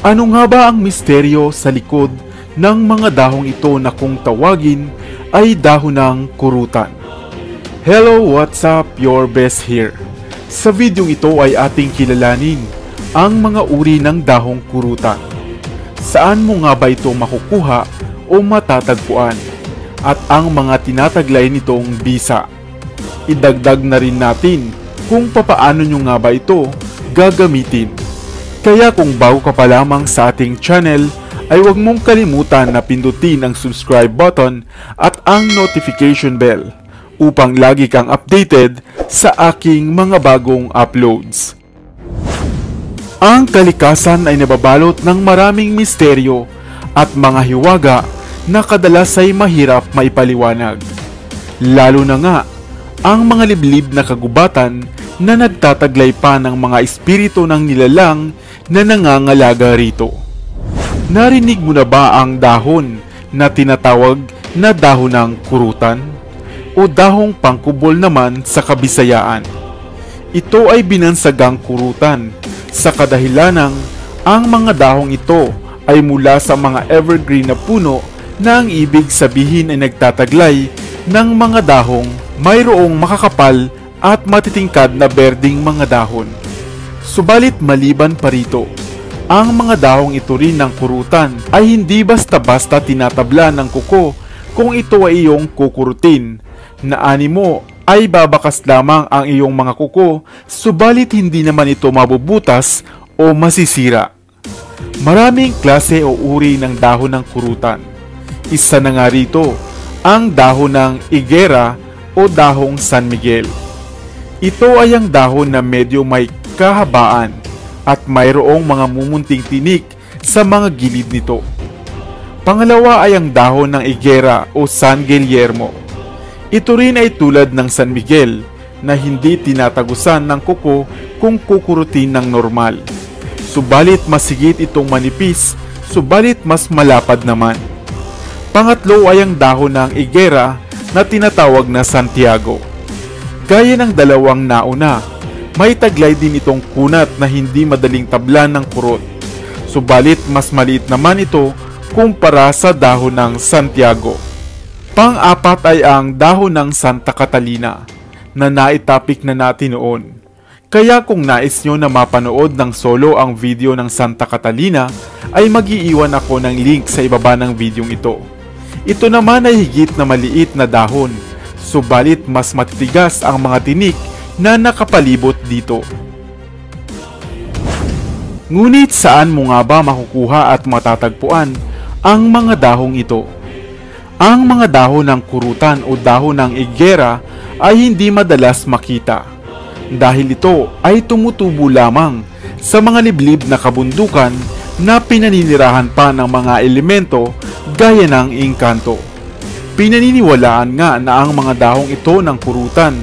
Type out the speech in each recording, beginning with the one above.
Ano nga ba ang misteryo sa likod ng mga dahong ito na kung tawagin ay dahon ng kurutan? Hello, what's up? Your best here. Sa videong ito ay ating kilalanin ang mga uri ng dahong kurutan. Saan mo nga ba ito makukuha o matatagpuan? At ang mga tinataglay nitong bisa. Idagdag na rin natin kung papaano nyo nga ba ito gagamitin. Kaya kung bago ka pa lamang sa ating channel, ay huwag mong kalimutan na pindutin ang subscribe button at ang notification bell upang lagi kang updated sa aking mga bagong uploads. Ang kalikasan ay nababalot ng maraming misteryo at mga hiwaga na kadalas ay mahirap maipaliwanag. Lalo na nga ang mga liblib na kagubatan na nagtataglay pa ng mga espiritu ng nilalang na nangangalaga rito. Narinig mo na ba ang dahon na tinatawag na dahon ng kurutan o dahong pangkubol naman sa Kabisayaan? Ito ay binansagang kurutan sa kadahilanang ang mga dahong ito ay mula sa mga evergreen na puno na ang ibig sabihin ay nagtataglay ng mga dahong mayroong makakapal at matitingkad na berding mga dahon. Subalit maliban pa rito, ang mga dahong ito rin ng kurutan ay hindi basta-basta tinatabla ng kuko kung ito ay iyong kukurutin, na animo ay babakas lamang ang iyong mga kuko, subalit hindi naman ito mabubutas o masisira. Maraming klase o uri ng dahon ng kurutan. Isa na nga rito, ang dahon ng higera o dahong San Miguel. Ito ay ang dahon na medyo may kahabaan at mayroong mga mumunting tinik sa mga gilid nito. Pangalawa ay ang dahon ng higera o San Guillermo. Ito rin ay tulad ng San Miguel na hindi tinatagusan ng kuko kung kukurutin ng normal. Subalit masigit itong manipis, subalit mas malapad naman. Pangatlo ay ang dahon ng higera na tinatawag na Santiago. Gaya ng dalawang nauna, may taglay din itong kunat na hindi madaling tablan ng kurot. Subalit mas maliit naman ito kumpara sa dahon ng Santiago. Pang-apat ay ang dahon ng Santa Catalina na naitapik na natin noon. Kaya kung nais nyo na mapanood ng solo ang video ng Santa Catalina, ay mag-iiwan ako ng link sa ibaba ng videong ito. Ito naman ay higit na maliit na dahon, subalit mas matitigas ang mga tinik na nakapalibot dito. Ngunit saan mo nga ba makukuha at matatagpuan ang mga dahong ito? Ang mga dahon ng kurutan o dahon ng higera ay hindi madalas makita dahil ito ay tumutubo lamang sa mga liblib na kabundukan na pinaninirahan pa ng mga elemento gaya ng engkanto. Pinaniniwalaan nga na ang mga dahong ito ng kurutan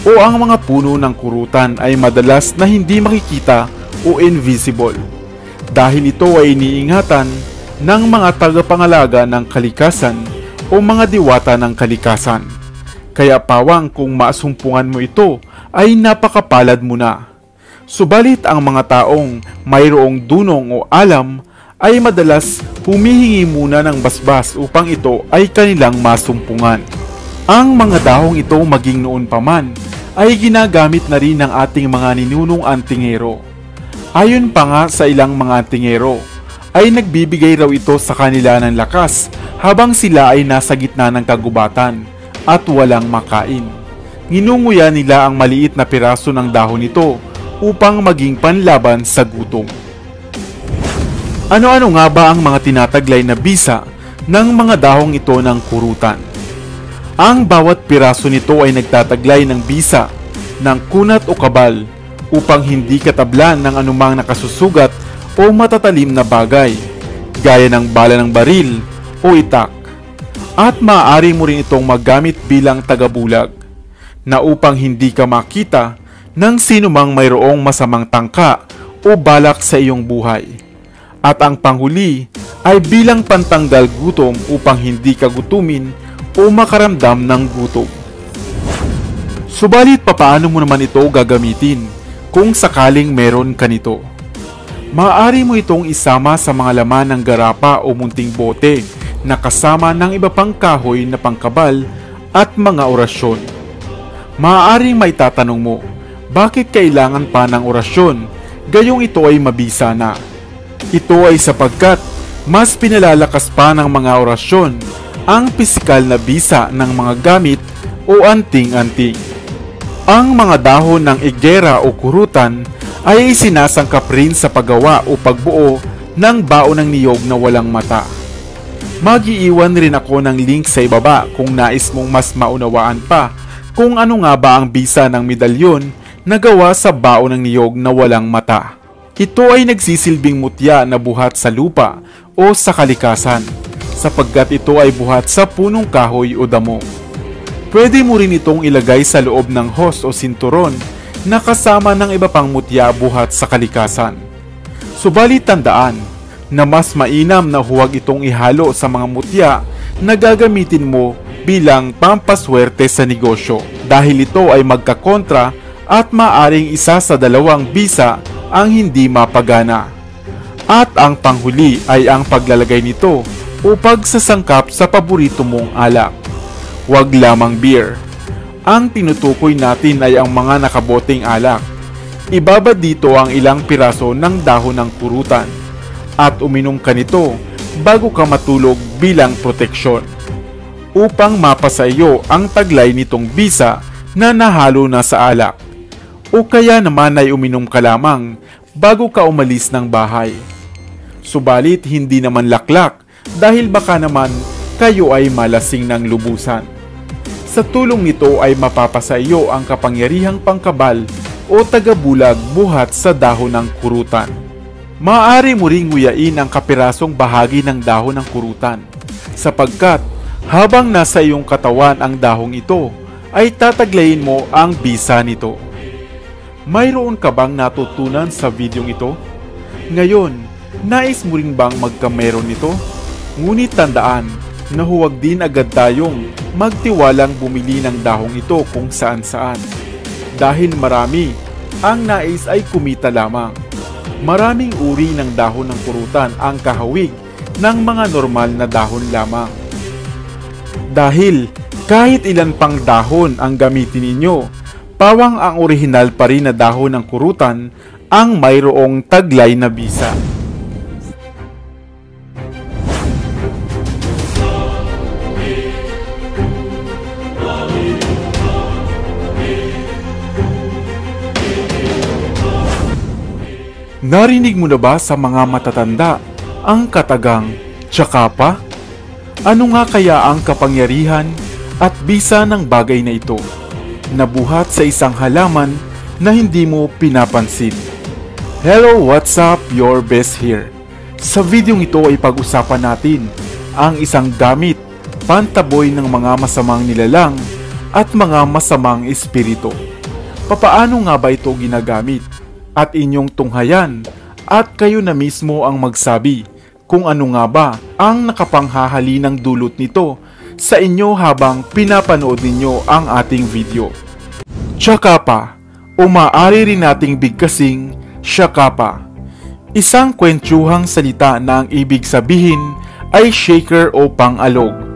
o ang mga puno ng kurutan ay madalas na hindi makikita o invisible dahil ito ay iniingatan ng mga tagapangalaga ng kalikasan o mga diwata ng kalikasan. Kaya pawang kung masumpungan mo ito ay napakapalad mo na. Subalit ang mga taong mayroong dunong o alam ay madalas humihingi muna ng basbas upang ito ay kanilang masumpungan. Ang mga dahong ito maging noon pa man ay ginagamit na rin ng ating mga ninunong antingero. Ayon pa nga sa ilang mga antingero, ay nagbibigay raw ito sa kanila ng lakas habang sila ay nasa gitna ng kagubatan at walang makain. Nginunguya nila ang maliit na piraso ng dahon nito upang maging panlaban sa gutom. Ano-ano nga ba ang mga tinataglay na bisa ng mga dahong ito ng kurutan? Ang bawat piraso nito ay nagtataglay ng bisa, ng kunat o kabal upang hindi katablan ng anumang nakasusugat o matatalim na bagay, gaya ng bala ng baril o itak. At maaari mo rin itong magamit bilang tagabulag, na upang hindi ka makita ng sinumang mayroong masamang tangka o balak sa iyong buhay. At ang panghuli ay bilang pantanggal gutom upang hindi ka gutumin o makaramdam ng gutom. Subalit papaano mo naman ito gagamitin kung sakaling meron ka nito? Maaari mo itong isama sa mga laman ng garapa o munting bote na kasama ng iba pang kahoy na pangkabal at mga orasyon. Maaaring may tatanong mo, bakit kailangan pa ng orasyon gayong ito ay mabisa na? Ito ay sapagkat mas pinalalakas pa ng mga orasyon ang pisikal na bisa ng mga gamit o anting-anting. Ang mga dahon ng igera o kurutan ay isinasangkap rin sa paggawa o pagbuo ng baon ng niyog na walang mata. Mag-iiwan rin ako ng link sa ibaba kung nais mong mas maunawaan pa kung ano nga ba ang bisa ng medalyon na gawa sa baon ng niyog na walang mata. Ito ay nagsisilbing mutya na buhat sa lupa o sa kalikasan, sapagkat ito ay buhat sa punong kahoy o damo. Pwede mo rin itong ilagay sa loob ng hos o sinturon na kasama ng iba pang mutya buhat sa kalikasan. Subalit tandaan na mas mainam na huwag itong ihalo sa mga mutya na gagamitin mo bilang pampaswerte sa negosyo, dahil ito ay magkakontra at maaring isa sa dalawang bisa ang hindi mapagana. At ang panghuli ay ang paglalagay nito o pagsasangkap sa paborito mong alak. Huwag lamang beer. Ang tinutukoy natin ay ang mga nakaboteng alak. Ibabad dito ang ilang piraso ng dahon ng kurutan at uminom ka nito bago ka matulog bilang proteksyon, upang mapasa iyo ang taglay nitong bisa na nahalo na sa alak. O kaya naman ay uminom ka lamang bago ka umalis ng bahay. Subalit hindi naman laklak dahil baka naman kayo ay malasing ng lubusan. Sa tulong nito ay mapapasa iyo ang kapangyarihang pangkabal o tagabulag buhat sa dahon ng kurutan. Maaari mo ring nguyain ang kapirasong bahagi ng dahon ng kurutan, sapagkat habang nasa iyong katawan ang dahong ito, ay tataglayin mo ang bisa nito. Mayroon ka bang natutunan sa videong ito? Ngayon, nais mo rin bang magkameron nito? Ngunit tandaan na huwag din agad tayong magtiwalang bumili ng dahong ito kung saan-saan. Dahil marami, ang nais ay kumita lamang. Maraming uri ng dahon ng kurutan ang kahawig ng mga normal na dahon lamang. Dahil kahit ilan pang dahon ang gamitin ninyo, pawang ang orihinal pa rin na dahon ng kurutan ang mayroong taglay na bisa. Narinig mo na ba sa mga matatanda ang katagang tsakapa? Ano nga kaya ang kapangyarihan at bisa ng bagay na ito, nabuhat sa isang halaman na hindi mo pinapansin? Hello, what's up? Your best here. Sa videong ito ay pag-usapan natin ang isang gamit pantaboy ng mga masamang nilalang at mga masamang espiritu. Papaano nga ba ito ginagamit? At inyong tunghayan at kayo na mismo ang magsabi kung ano nga ba ang nakapanghahali ng dulot nito sa inyo habang pinapanood ninyo ang ating video. Tsakapa o maaari rin nating bigkasing syakapa. Isang kwentyuhang salita na ang ibig sabihin ay shaker o pang-alog.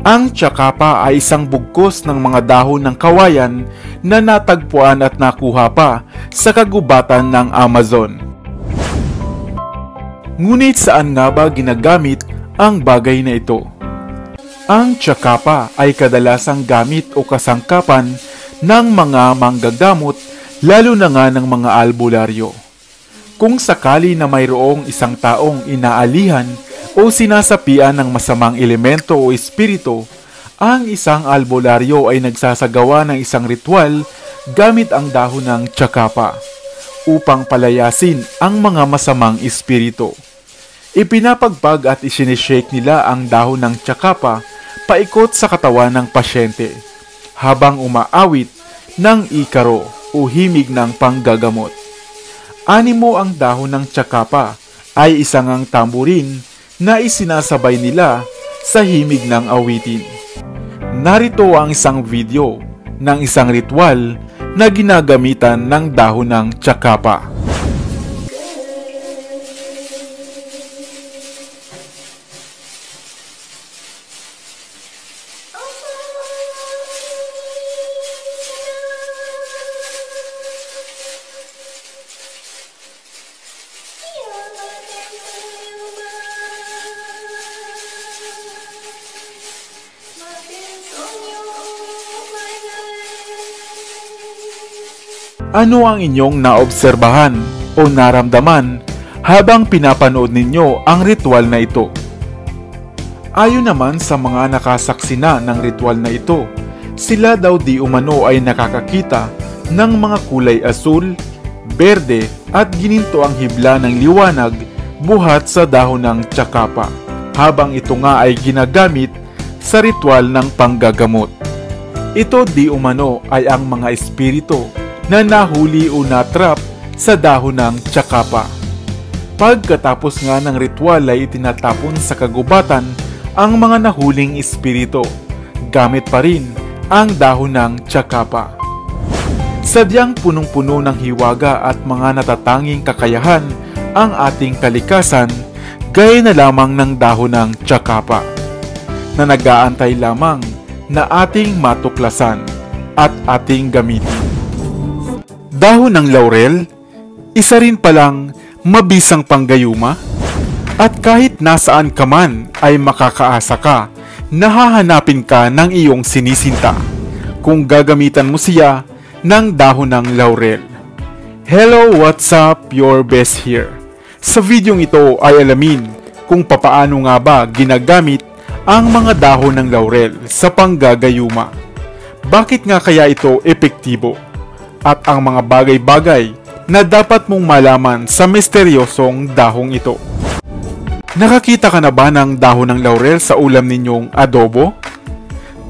Ang tsakapa ay isang bugkos ng mga dahon ng kawayan na natagpuan at nakuha pa sa kagubatan ng Amazon. Ngunit saan nga ba ginagamit ang bagay na ito? Ang tsakapa ay kadalasang gamit o kasangkapan ng mga manggagamot, lalo na nga ng mga albularyo. Kung sakali na mayroong isang taong inaalihan o sinasapian ng masamang elemento o espiritu, ang isang albularyo ay nagsasagawa ng isang ritual gamit ang dahon ng tsakapa upang palayasin ang mga masamang espiritu. Ipinapagpag at isinishake nila ang dahon ng tsakapa paikot sa katawan ng pasyente habang umaawit ng ikaro o himig ng panggagamot. Animo ang dahon ng tsakapa ay isang ang tamburin na isinasabay nila sa himig ng awitin. Narito ang isang video ng isang ritual na ginagamitan ng dahon ng tsakapa. Ano ang inyong naobserbahan o naramdaman habang pinapanood ninyo ang ritual na ito? Ayon naman sa mga nakasaksi na ng ritual na ito, sila daw di umano ay nakakakita ng mga kulay asul, berde at gininto ang hibla ng liwanag buhat sa dahon ng tsakapa, habang ito nga ay ginagamit sa ritual ng panggagamot. Ito di umano ay ang mga espiritu na nahuli o natrap sa dahon ng tsakapa. Pagkatapos nga ng ritual ay itinatapon sa kagubatan ang mga nahuling espiritu, gamit pa rin ang dahon ng tsakapa. Sadyang punong-puno ng hiwaga at mga natatanging kakayahan ang ating kalikasan, gaya na lamang ng dahon ng tsakapa, na nag-aantay lamang na ating matuklasan at ating gamitin. Dahon ng laurel, isa rin palang mabisang panggayuma, at kahit nasaan ka man ay makakaasa ka na hahanapin ka ng iyong sinisinta kung gagamitan mo siya ng dahon ng laurel. Hello, what's up? Your best here. Sa videong ito ay alamin kung papaano nga ba ginagamit ang mga dahon ng laurel sa panggagayuma. Bakit nga kaya ito epektibo? At ang mga bagay-bagay na dapat mong malaman sa misteryosong dahong ito. Nakakita ka na ba ng dahon ng laurel sa ulam ninyong adobo?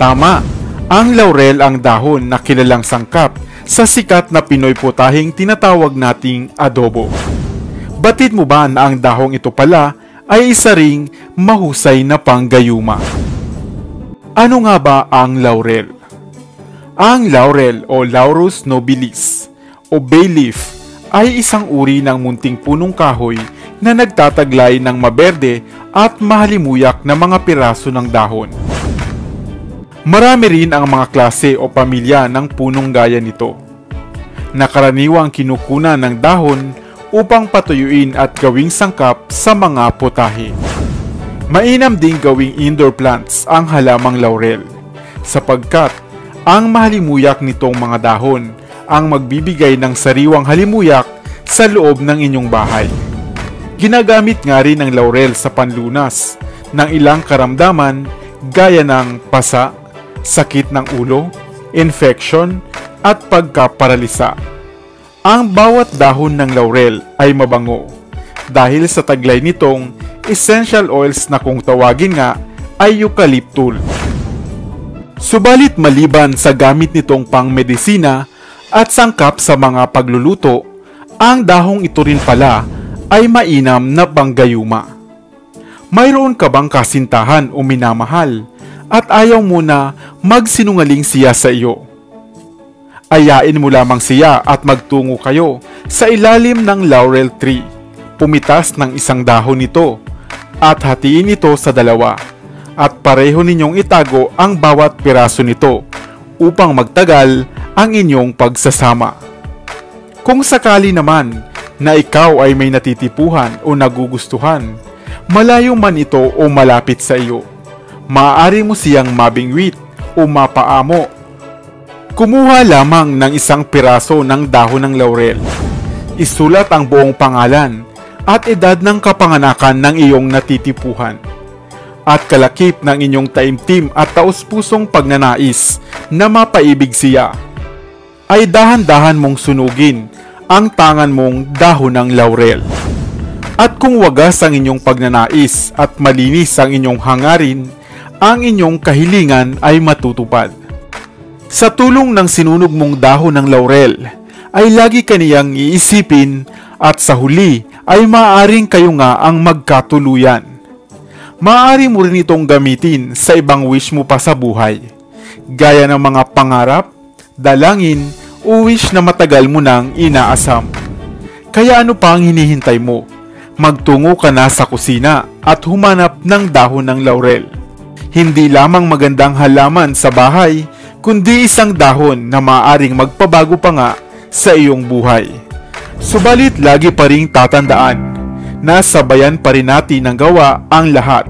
Tama, ang laurel ang dahon na kilalang sangkap sa sikat na Pinoy putahing tinatawag nating adobo. Batid mo ba na ang dahong ito pala ay isa ring mahusay na panggayuma? Ano nga ba ang laurel? Ang laurel o Laurus nobilis o bay leaf ay isang uri ng munting punong kahoy na nagtataglay ng maberde at mahalimuyak na mga piraso ng dahon. Marami rin ang mga klase o pamilya ng punong gaya nito, na karaniwang kinukunan ng dahon upang patuyuin at gawing sangkap sa mga putahe. Mainam ding gawing indoor plants ang halamang laurel, sapagkat ang mahalimuyak nitong mga dahon ang magbibigay ng sariwang halimuyak sa loob ng inyong bahay. Ginagamit nga rin ang laurel sa panlunas ng ilang karamdaman gaya ng pasa, sakit ng ulo, infection at pagkaparalisa. Ang bawat dahon ng laurel ay mabango dahil sa taglay nitong essential oils na kung tawagin nga ay eucalyptus. Subalit maliban sa gamit nitong pangmedisina at sangkap sa mga pagluluto, ang dahong ito rin pala ay mainam na panggayuma. Mayroon ka bang kasintahan o minamahal at ayaw mo na magsinungaling siya sa iyo? Ayain mo lamang siya at magtungo kayo sa ilalim ng laurel tree. Pumitas ng isang dahon nito at hatiin ito sa dalawa at pareho ninyong itago ang bawat piraso nito upang magtagal ang inyong pagsasama. Kung sakali naman na ikaw ay may natitipuhan o nagugustuhan, malayo man ito o malapit sa iyo, maaari mo siyang mabingwit o mapaamo. Kumuha lamang ng isang piraso ng dahon ng laurel, isulat ang buong pangalan at edad ng kapanganakan ng iyong natitipuhan, at kalakip ng inyong taimtim at taus-pusong pagnanais na mapaibig siya, ay dahan-dahan mong sunugin ang tangan mong dahon ng laurel. At kung wagas ang inyong pagnanais at malinis ang inyong hangarin, ang inyong kahilingan ay matutupad. Sa tulong ng sinunog mong dahon ng laurel, ay lagi kaniyang iisipin at sa huli ay maaaring kayo nga ang magkatuluyan. Maaari mo rin itong gamitin sa ibang wish mo pa sa buhay, gaya ng mga pangarap, dalangin, o wish na matagal mo nang inaasam. Kaya ano pa ang hinihintay mo? Magtungo ka na sa kusina at humanap ng dahon ng laurel. Hindi lamang magandang halaman sa bahay, kundi isang dahon na maaaring magpabago pa nga sa iyong buhay. Subalit lagi pa ring tatandaan na sabayan pa rin natin ng gawa ang lahat,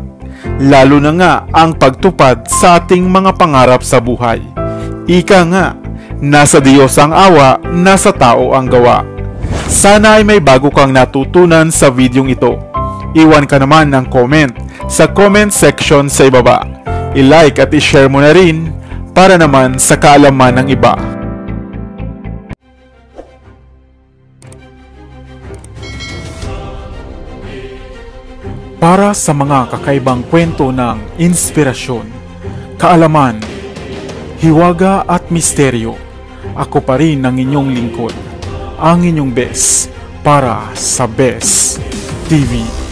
lalo na nga ang pagtupad sa ating mga pangarap sa buhay. Ika nga, Nasa Diyos ang awa, nasa tao ang gawa. Sana ay may bago kang natutunan sa videong ito. Iwan ka naman ng comment sa comment section sa ibaba. I-like at i-share mo na rin para naman sa kaalaman ng iba. Para sa mga kakaibang kwento ng inspirasyon, kaalaman, hiwaga at misteryo, ako pa rin ang inyong lingkod, ang inyong best para sa Best TV.